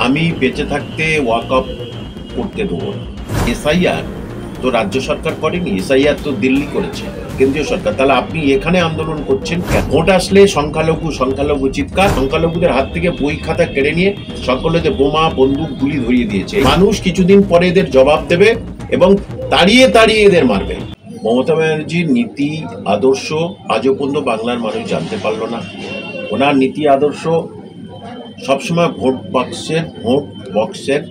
আমি বেঁচে থাকতে ওয়াকআপ করতে দেবো না। এসআইআর তো রাজ্য সরকার করেনি, এসআইআর তো দিল্লি করেছে, কেন্দ্রীয় সরকার। তাহলে আপনি এখানে আন্দোলন করছেন কেন? ভোট আসলে সংখ্যালঘু চিৎকার, সংখ্যালঘুদের হাত থেকে বই খাতা কেড়ে নিয়ে সকলেতে বোমা বন্দুক গুলি ধরিয়ে দিয়েছে। মানুষ কিছুদিন পরে এদের জবাব দেবে এবং তাড়িয়ে তাড়িয়ে এদের মারবে। মমতা ব্যানার্জির নীতি আদর্শ আজও পর্যন্ত বাংলার মানুষ জানতে পারল না। ওনার নীতি আদর্শ সবসময় ভোট বক্সের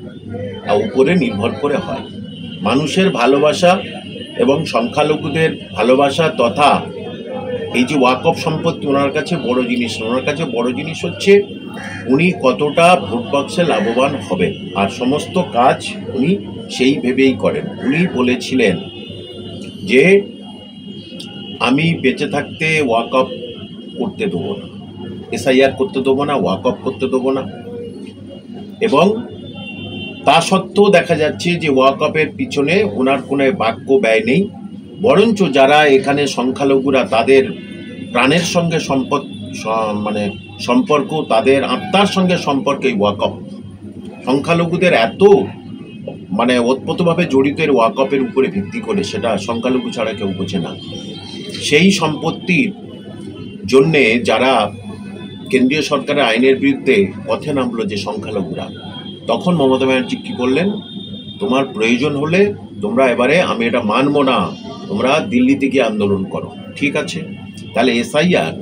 উপরে নির্ভর করে হয়। মানুষের ভালোবাসা এবং সংখ্যালঘুদের ভালোবাসা তথা এই যে ওয়াকফ সম্পত্তি ওনার কাছে বড় জিনিস। ওনার কাছে বড় জিনিস হচ্ছে উনি কতটা ভোট বক্সে লাভবান হবেন, আর সমস্ত কাজ উনি সেই ভেবেই করেন। উনি বলেছিলেন যে আমি বেঁচে থাকতে ওয়াকফ করতে দেবো না, এসআইআর করতে দেবো না, ওয়াকফ করতে দেবো না। এবং তা সত্ত্বেও দেখা যাচ্ছে যে ওয়াকফের পিছনে ওনার কোনো বাক্য ব্যয় নেই, বরঞ্চ যারা এখানে সংখ্যালঘুরা তাদের প্রাণের সঙ্গে সম্পর্ক, তাদের আত্মার সঙ্গে সম্পর্ক এই ওয়াকফ। সংখ্যালঘুদের এত ওতপ্রোতভাবে জড়িত এর ওয়াকফের উপরে ভিত্তি করে, সেটা সংখ্যালঘু ছাড়া কেউ বোঝে না। সেই সম্পত্তির জন্যে যারা কেন্দ্রীয় সরকারের আইনের বিরুদ্ধে পথে নামলো যে সংখ্যালঘুরা, তখন মমতা ব্যানার্জি কী করলেন? তোমার প্রয়োজন হলে তোমরা এবারে, আমি এটা মানব না, তোমরা দিল্লিতে গিয়ে আন্দোলন করো। ঠিক আছে, তাহলে এসআইআর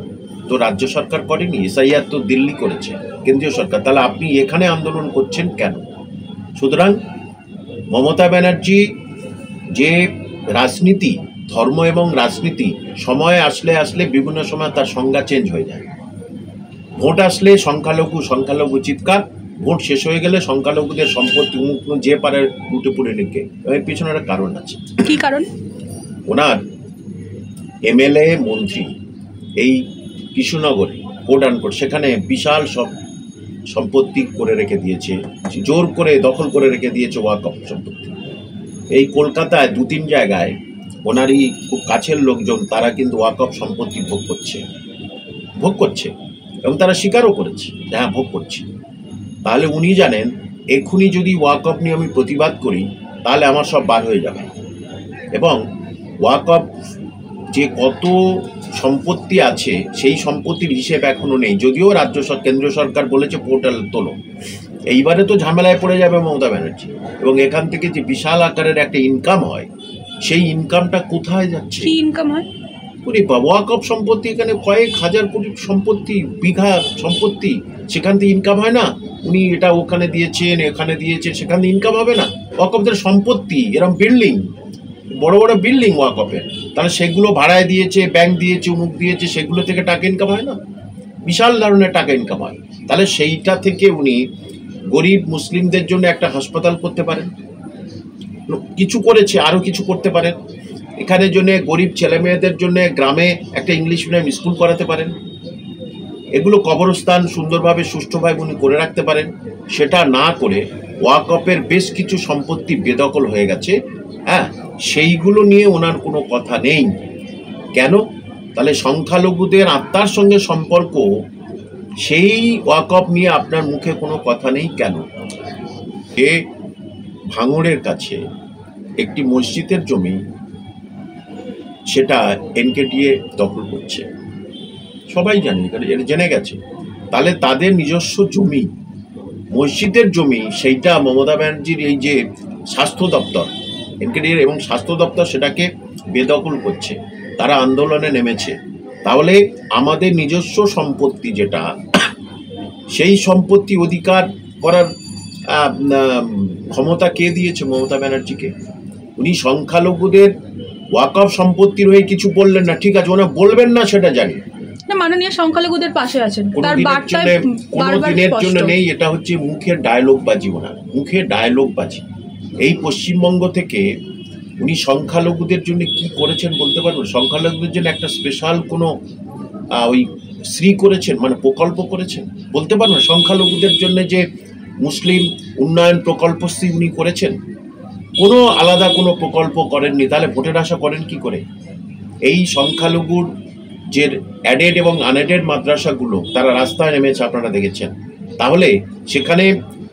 তো রাজ্য সরকার করেনি, এসআইআর তো দিল্লি করেছে, কেন্দ্রীয় সরকার। তাহলে আপনি এখানে আন্দোলন করছেন কেন? সুতরাং মমতা ব্যানার্জি যে রাজনীতি, ধর্ম এবং রাজনীতি সময় আসলে বিভিন্ন সময় তার সংজ্ঞা চেঞ্জ হয়ে যায়। ভোট আসলে সংখ্যালঘু চিৎকার, ভোট শেষ হয়ে গেলে সংখ্যালঘুদের সম্পত্তি উন্মুক্ত যে পারে লুটে পুড়ে নিকে। এর পিছনে একটা কারণ আছে। কি কারণ? ওনার এমএলএ মন্ত্রী এই কৃষ্ণনগরে কোট সেখানে বিশাল সব সম্পত্তি করে রেখে দিয়েছে, জোর করে দখল করে রেখে দিয়েছে ওয়াকফ সম্পত্তি। এই কলকাতায় 2-3 জায়গায় ওনারই খুব কাছের লোকজন তারা কিন্তু ওয়াকফ সম্পত্তি ভোগ করছে এবং তারা স্বীকারও করেছে, হ্যাঁ ভোগ করছে। তাহলে উনি জানেন এক্ষুনি যদি ওয়াকফ নিয়ে আমি প্রতিবাদ করি তাহলে আমার সব বার হয়ে যাবে। এবং ওয়াকফ যে কত সম্পত্তি আছে সেই সম্পত্তির হিসেব এখনও নেই, যদিও কেন্দ্র সরকার বলেছে পোর্টাল তোলো। এইবারে তো ঝামেলায় পড়ে যাবে মমতা ব্যানার্জি। এবং এখান থেকে যে বিশাল আকারের একটা ইনকাম হয়, সেই ইনকামটা কোথায় যাচ্ছে? কি ইনকাম হয়? ওয়াকফ সম্পত্তি, এখানে কয়েক হাজার কোটি সম্পত্তি, বিঘা সম্পত্তি, সেখান থেকে ইনকাম হয় না? উনি এটা ওখানে দিয়েছেন, এখানে দিয়েছেন, সেখান থেকে ইনকাম হবে না? ওয়াকফের সম্পত্তি এরকম বিল্ডিং, বড় বড় বিল্ডিং ওয়াকফের, তাহলে সেগুলো ভাড়ায় দিয়েছে, ব্যাংক দিয়েছে, উমুক দিয়েছে, সেগুলো থেকে টাকা ইনকাম হয় না? বিশাল ধরনের টাকা ইনকাম হয়। তাহলে সেইটা থেকে উনি গরিব মুসলিমদের জন্য একটা হাসপাতাল করতে পারেন, কিছু করেছে, আরও কিছু করতে পারেন। এখানের জন্য গরিব ছেলে মেয়েদের জন্য গ্রামে একটা ইংলিশ মিডিয়াম স্কুল করাতে পারেন। এগুলো কবরস্থান সুন্দরভাবে সুষ্ঠুভাবে উনি করে রাখতে পারেন। সেটা না করে ওয়াকফের বেশ কিছু সম্পত্তি বেদখল হয়ে গেছে, হ্যাঁ, সেইগুলো নিয়ে ওনার কোনো কথা নেই। কেন? তাহলে সংখ্যালঘুদের আত্মার সঙ্গে সম্পর্ক, সেই ওয়াকফ নিয়ে আপনার মুখে কোনো কথা নেই কেন? এ ভাঙড়ের কাছে একটি মসজিদের জমি, সেটা এনকেডিএ দখল করছে, সবাই জানে, এটা জেনে গেছে। তাহলে তাদের নিজস্ব জমি, মসজিদের জমি, সেইটা মমতা ব্যানার্জির এই যে স্বাস্থ্য দপ্তর, এনকেডিএ এবং স্বাস্থ্য দপ্তর সেটাকে বেদখল করছে, তারা আন্দোলনে নেমেছে। তাহলে আমাদের নিজস্ব সম্পত্তি যেটা, সেই সম্পত্তি অধিকার করার ক্ষমতা কে দিয়েছে? মমতা ব্যানার্জিকে। উনি সংখ্যালঘুদের ওয়াকফ সম্পত্তির হয়ে কিছু বললেন না, ঠিক আছে, ওনা বলবেন না সেটা জানি না, মাননীয় সংখ্যালঘুদের পাশে আছেন, তার বার্তায় দিনের জন্য নেই। এটা হচ্ছে মুখের ডায়লগবাজি, ওনার মুখে ডায়লগবাজি। এই পশ্চিমবঙ্গ থেকে উনি সংখ্যালঘুদের জন্য কি করেছেন বলতে পারবেন? সংখ্যালঘুদের জন্য একটা স্পেশাল কোনো ওই করেছেন, প্রকল্প করেছেন বলতে পারবেন? সংখ্যালঘুদের জন্য যে মুসলিম উন্নয়ন প্রকল্প উনি করেছেন, কোনো আলাদা কোনো প্রকল্প করেননি। তাহলে ভোটের আশা করেন কি করে? এই সংখ্যালঘুর যে অ্যাডেড এবং আনএডেড মাদ্রাসাগুলো, তারা রাস্তায় নেমেছে, আপনারা দেখেছেন। তাহলে সেখানে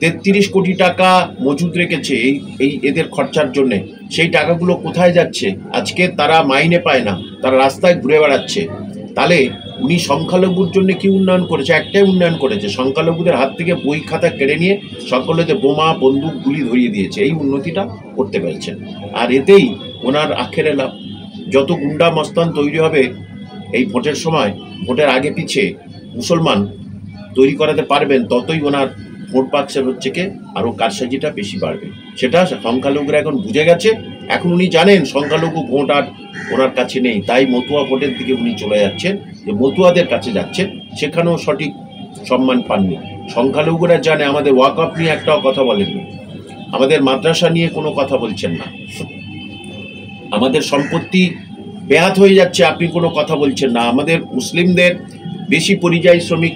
33 কোটি টাকা মজুদ রেখেছে এই এদের খরচার জন্যে, সেই টাকাগুলো কোথায় যাচ্ছে? আজকে তারা মাইনে পায় না, তারা রাস্তায় ঘুরে বেড়াচ্ছে। তাহলে উনি সংখ্যালঘুর জন্য কি উন্নয়ন করেছে? একটাই উন্নয়ন করেছে, সংখ্যালঘুদের হাত থেকে বই খাতা কেড়ে নিয়ে সংখ্যালঘুদের বোমা বন্দুক গুলি ধরিয়ে দিয়েছে। এই উন্নতিটা করতে পেরেছেন, আর এতেই ওনার আখেরে লাভ। যত গুন্ডা মস্তান তৈরি হবে এই ভোটের সময়, ভোটের আগে পিছে মুসলমান তৈরি করাতে পারবেন, ততই ওনার ভোট বাক্সের হচ্ছে কে আরও কারসাজিটা বেশি বাড়বে। সেটা সংখ্যালঘুরা এখন বুঝে গেছে। এখন উনি জানেন সংখ্যালঘু ভোট আর ওনার কাছে নেই, তাই মতুয়া ভোটের দিকে উনি চলে যাচ্ছেন, যে মতুয়াদের কাছে যাচ্ছেন, সেখানেও সঠিক সম্মান পাননি। সংখ্যালঘুরা জানে আমাদের ওয়াকফ নিয়ে একটাও কথা বলেননি, আমাদের মাদ্রাসা নিয়ে কোনো কথা বলছেন না, আমাদের সম্পত্তি বেহাত হয়ে যাচ্ছে আপনি কোনো কথা বলছেন না, আমাদের মুসলিমদের বেশি পরিযায়ী শ্রমিক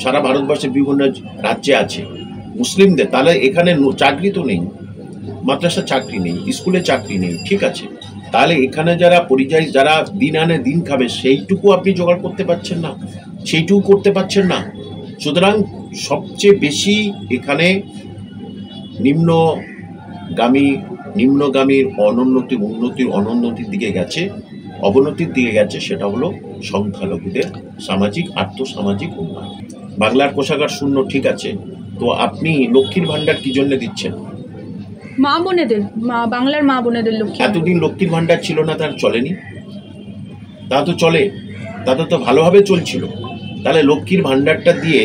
সারা ভারতবর্ষের বিভিন্ন রাজ্যে আছে মুসলিমদের, তাহলে এখানে চাকরি তো নেই, মাদ্রাসা চাকরি নেই, স্কুলে চাকরি নেই, ঠিক আছে, তাহলে এখানে যারা পরিযায়ী, যারা দিন আনে দিন খাবে, সেইটুকু আপনি জোগাড় করতে পারছেন না, সেইটুকু করতে পারছেন না। সুতরাং সবচেয়ে বেশি এখানে নিম্নগামীর অনুন্নতির দিকে গেছে, অবনতির দিকে গেছে, সেটা হলো সংখ্যালঘুদের সামাজিক আর্থসামাজিক উন্নয়ন। বাংলার কোষাগার শূন্য, ঠিক আছে, তো আপনি লক্ষ্মীর ভাণ্ডার কি জন্য দিচ্ছেন? মা বোনেদের, বাংলার মা বোনেদের লক্ষ্মী। এতদিন লক্ষ্মীর ভাণ্ডার ছিল না, তার চলেনি? তা তো চলে, তাতে তো ভালোভাবে চলছিল। তাহলে লক্ষ্মীর ভাণ্ডারটা দিয়ে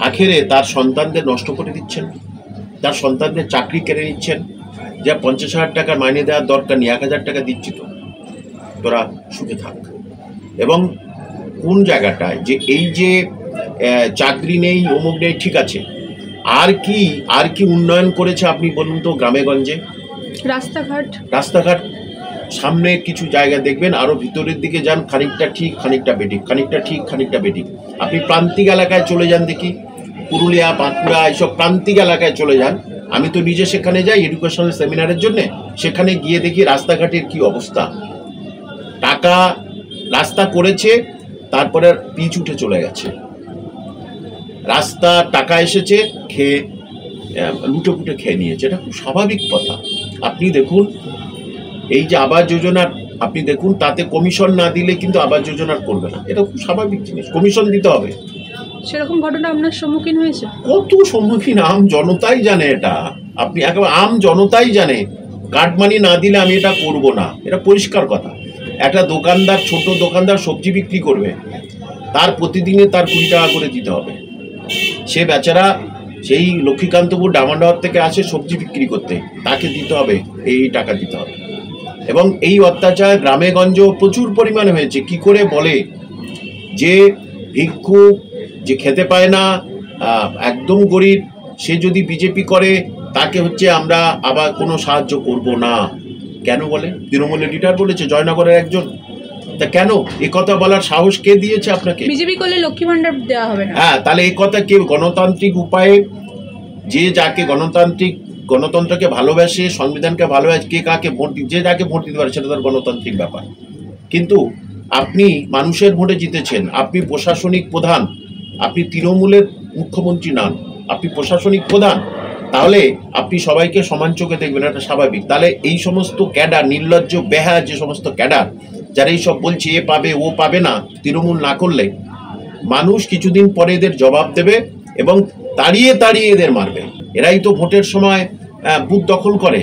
আখেরে তার সন্তানদের নষ্ট করে দিচ্ছেন, তার সন্তানদের চাকরি কেড়ে নিচ্ছেন। যা 50,000 টাকা মাইনে দেওয়ার দরকার নেই, 1,000 টাকা দিচ্ছি তো, তোরা সুখে থাক। এবং কোন জায়গাটায় যে এই যে চাকরি নেই, অমুক নেই, ঠিক আছে, আর কি উন্নয়ন করেছে আপনি বলুন তো গ্রামে গঞ্জে? রাস্তাঘাট সামনে কিছু জায়গা দেখবেন, আরও ভিতরের দিকে যান, খানিকটা ঠিক খানিকটা বেঠিক, খানিকটা ঠিক খানিকটা বেঠিক। আপনি প্রান্তিক এলাকায় চলে যান দেখি, পুরুলিয়া বাঁকুড়া এইসব প্রান্তিক এলাকায় চলে যান। আমি তো নিজে সেখানে যাই এডুকেশনাল সেমিনারের জন্যে, সেখানে গিয়ে দেখি রাস্তাঘাটের কি অবস্থা। রাস্তা করেছে, তারপরে পিচ উঠে চলে গেছে, রাস্তা টাকা এসেছে, খেয়ে লুটেপুটে খেয়ে নিয়েছে। এটা খুব স্বাভাবিক কথা। আপনি দেখুন এই যে আবাস যোজনার, আপনি দেখুন তাতে কমিশন না দিলে কিন্তু আবাস যোজনার করবে না, এটা খুব স্বাভাবিক জিনিস, কমিশন দিতে হবে। সেরকম ঘটনা আপনার সম্মুখীন হয়েছে? কত সম্মুখীন, আম জনতাই জানে এটা, আপনি একেবারে আম জনতাই জানে। কাটমানি না দিলে আমি এটা করব না, এটা পরিষ্কার কথা। একটা দোকানদার, ছোট দোকানদার সবজি বিক্রি করবে, তার প্রতিদিনে তার 20 টাকা করে দিতে হবে। সে বেচারা সেই লক্ষ্মীকান্তপুর ডামান্ডাওয়ার থেকে আসে সবজি বিক্রি করতে, তাকে দিতে হবে এই টাকা দিতে হবে। এবং এই অত্যাচার গ্রামে গঞ্জে প্রচুর পরিমাণে হয়েছে। কি করে বলে যে ভিক্ষুক, যে খেতে পায় না, একদম গরিব, সে যদি বিজেপি করে তাকে হচ্ছে আমরা আবার কোনো সাহায্য করব না। কেন বলে? তৃণমূলের লিডার বলেছে, জয়নগরের একজন। তা কেন এই কথা বলার সাহস কে দিয়েছে আপনাকে? বিজেপি করলে লক্ষ্মী ভাণ্ডার দেওয়া হবে না। হ্যাঁ, তাহলে এই কথা কে? গণতান্ত্রিক উপায়ে যে যাকে গণতন্ত্রকে ভালোবাসে, সংবিধানকে ভালোবাসে, কে কাকে ভোট যে যাকে ভোট দিতে পারে, সেটা তার গণতান্ত্রিক ব্যাপার। কিন্তু আপনি মানুষের ভোটে জিতেছেন, আপনি প্রশাসনিক প্রধান, আপনি তৃণমূলের মুখ্যমন্ত্রী নন, আপনি প্রশাসনিক প্রধান, তাহলে আপনি সবাইকে সমান চোখে দেখবেন, এটা স্বাভাবিক। তাহলে এই সমস্ত ক্যাডার, নির্লজ্জ বেহা যে সমস্ত ক্যাডার, যারা এইসব বলছে এ পাবে ও পাবে না, তৃণমূল না করলে মানুষ কিছুদিন পরে এদের জবাব দেবে এবং তাড়িয়ে এদের মারবে। এরাই তো ভোটের সময় বুথ দখল করে,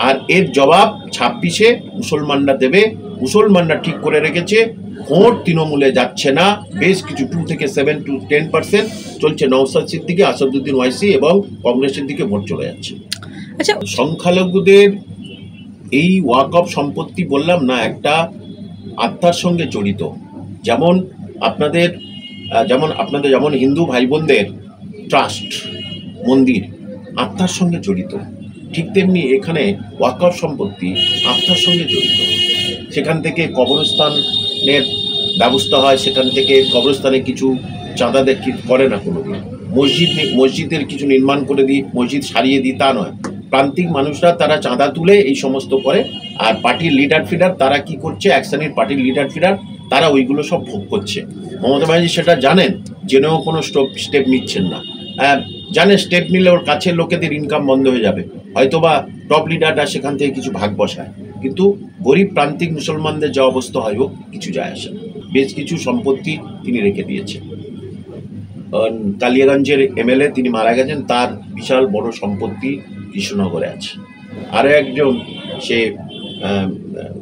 আর এর জবাব 26-এ মুসলমানরা দেবে। মুসলমানরা ঠিক করে রেখেছে, ভোট তৃণমূলে যাচ্ছে না, বেশ কিছু 2 থেকে 7 to 10% চলছে নওশাদ সিদ্দিকী, আসাদুদ্দিন ওয়াইসি এবং কংগ্রেসের দিকে ভোট চলে যাচ্ছে। আচ্ছা, সংখ্যালঘুদের এই ওয়াকফ সম্পত্তি বললাম না, একটা আত্মার সঙ্গে জড়িত। যেমন আপনাদের যেমন হিন্দু ভাই বোনদের ট্রাস্ট, মন্দির আত্মার সঙ্গে জড়িত, ঠিক তেমনি এখানে ওয়াকফ সম্পত্তি আত্মার সঙ্গে জড়িত। সেখান থেকে কবরস্থানের ব্যবস্থা হয়, সেখান থেকে কবরস্থানে কিছু চাঁদা করে না কোনোদিন। মসজিদের কিছু নির্মাণ করে দিই, মসজিদ সারিয়ে দিই, তা নয়। প্রান্তিক মানুষরা তারা চাঁদা তুলে এই সমস্ত করে, আর পার্টির লিডার ফিডার তারা কি করছে, এক শ্রেণীর পার্টির লিডার ফিডার তারা ওইগুলো সব ভোগ করছে। মমতা ব্যানার্জি সেটা জানেন, জেনেও কোনো স্টেপ নিচ্ছেন না। জানে স্টেট নিলে ওর কাছের লোকেদের ইনকাম বন্ধ হয়ে যাবে, হয়তোবা টপ লিডাররা সেখান থেকে কিছু ভাগ বসায়, কিন্তু গরিব প্রান্তিক মুসলমানদের যা অবস্থা হয় হোক কিছু যায় আসে না। বেশ কিছু সম্পত্তি তিনি রেখে দিয়েছেন। কালিয়াগঞ্জের এমএলএ তিনি মারা গেছেন, তার বিশাল বড় সম্পত্তি কৃষ্ণনগরে আছে। আরও একজন সে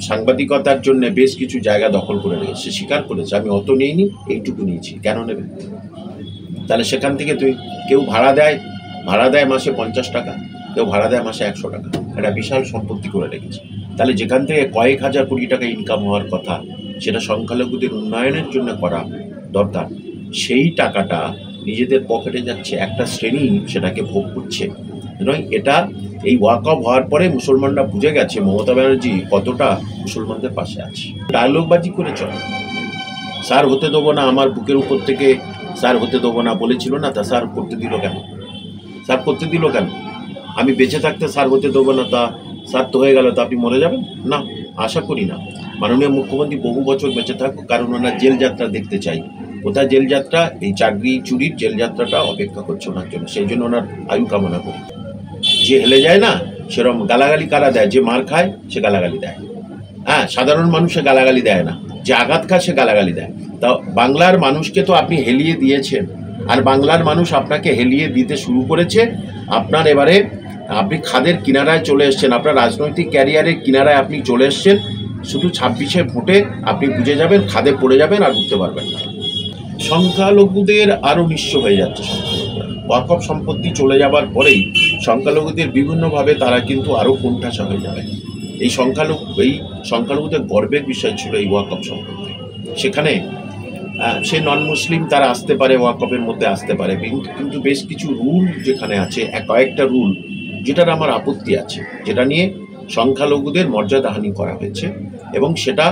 সাংবাদিকতার জন্য বেশ কিছু জায়গা দখল করে রেখেছে, সে স্বীকার করেছে আমি অত নিইনি, এইটুকু নিয়েছি। কেন নেবে? তাহলে সেখান থেকে তুই কেউ ভাড়া দেয় মাসে 50 টাকা, কেউ ভাড়া দেয় মাসে 100 টাকা, একটা বিশাল সম্পত্তি করে রেখেছে। তাহলে যেখান থেকে কয়েক হাজার কোটি টাকা ইনকাম হওয়ার কথা, সেটা সংখ্যালঘুদের উন্নয়নের জন্য করা দরকার, সেই টাকাটা নিজেদের পকেটে যাচ্ছে, একটা শ্রেণী সেটাকে ভোগ করছে। নয়, এটা এই ওয়াকআফ হওয়ার পরে মুসলমানরা বুঝে গেছে মমতা ব্যানার্জি কতটা মুসলমানদের পাশে আছে। ডায়লগবাজি করে চলে, স্যার হতে দেবো না, আমার বুকের উপর থেকে স্যার হতে দেবো না বলেছিল না, তা স্যার করতে দিল কেন? স্যার করতে দিল কেন? আমি বেঁচে থাকতে স্যার হতে দেবো না, তা স্যার তো হয়ে গেল, তা আপনি মরে যাবেন না? আশা করি না। মাননীয় মুখ্যমন্ত্রী বহু বছর বেঁচে থাকুক, কারণ ওনার জেল যাত্রা দেখতে চাই। কোথায় জেল যাত্রা? এই চাকরি চুরির জেল যাত্রাটা অপেক্ষা করছে ওনার জন্য, সেই জন্য ওনার আয়ু কামনা করি। যে হেলে যায় না সেরকম গালাগালি কারা দেয়? যে মার খায় সে গালাগালি দেয়। হ্যাঁ, সাধারণ মানুষে গালাগালি দেয় না, যে আঘাত খায় সে গালাগালি দেয়। তা বাংলার মানুষকে তো আপনি হেলিয়ে দিয়েছেন, আর বাংলার মানুষ আপনাকে হেলিয়ে দিতে শুরু করেছে। আপনার এবারে আপনি খাদের কিনারায় চলে এসছেন, আপনার রাজনৈতিক ক্যারিয়ারের কিনারায় আপনি চলে এসছেন। শুধু 26-এ ভোটে আপনি বুঝে যাবেন, খাদে পড়ে যাবেন, আর উঠতে পারবেন না। সংখ্যালঘুদের আরও নিঃস্ব হয়ে যাচ্ছে সংখ্যালঘুরা। ওয়াকফ সম্পত্তি চলে যাবার পরেই সংখ্যালঘুদের বিভিন্নভাবে তারা কিন্তু আরও কোণঠাসা হয়ে যাবে। এই সংখ্যালঘুদের গর্বের বিষয় ছিল এই ওয়াকফ সম্পত্তি। সেখানে সে নন মুসলিম তারা আসতে পারে, ওয়াকফের মধ্যে আসতে পারে, কিন্তু বেশ কিছু রুল যেখানে আছে, কয়েকটা রুল যেটার আমার আপত্তি আছে, যেটা নিয়ে সংখ্যালঘুদের মর্যাদাহানি করা হয়েছে, এবং সেটা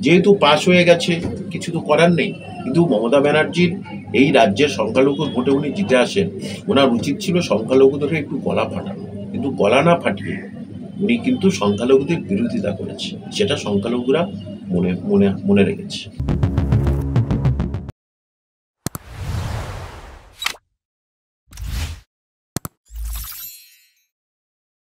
যেহেতু পাশ হয়ে গেছে কিছু তো করার নেই। কিন্তু মমতা ব্যানার্জির এই রাজ্যের সংখ্যালঘুর ভোটে উনি জিতে আসেন, ওনার উচিত ছিল সংখ্যালঘুদের একটু গলা ফাটানো, কিন্তু গলা না ফাটিয়ে উনি কিন্তু সংখ্যালঘুদের বিরোধিতা করেছে, সেটা সংখ্যালঘুরা মনে রেখেছে।